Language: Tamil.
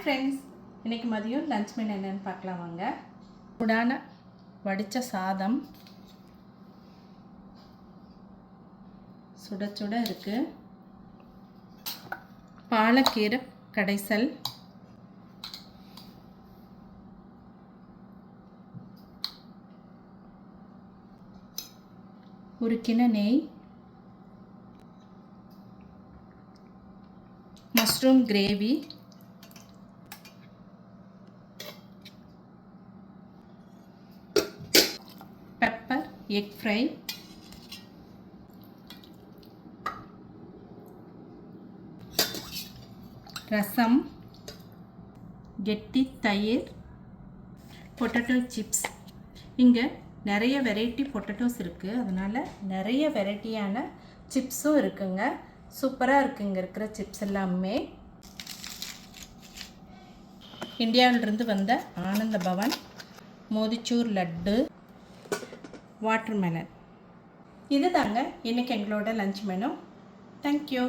ஃப்ரெண்ட்ஸ், இன்றைக்கி மதியம் லஞ்ச் மெனு என்னென்னு பார்க்கலாம் வாங்க. சூடான வடித்த சாதம் சுட சுட இருக்குது. பாலக்கீரை கடைசல், உருக்கின நெய், mushroom gravy, pepper egg fry, rasam, கெட்டி தயிர், பொட்டேட்டோ சிப்ஸ். இங்கே நிறைய வெரைட்டி பொட்டேட்டோஸ் இருக்குது, அதனால் நிறைய வெரைட்டியான சிப்ஸும் இருக்குங்க. சூப்பராக இருக்குது இங்கே இருக்கிற சிப்ஸ் எல்லாமே. இந்தியாவிலிருந்து வந்த ஆனந்த பவன், மோதிச்சூர் லட்டு, வாட்டர்மெலன். இது தாங்க இன்றைக்கி எங்களோட லஞ்ச் மெனு. தேங்க்யூ.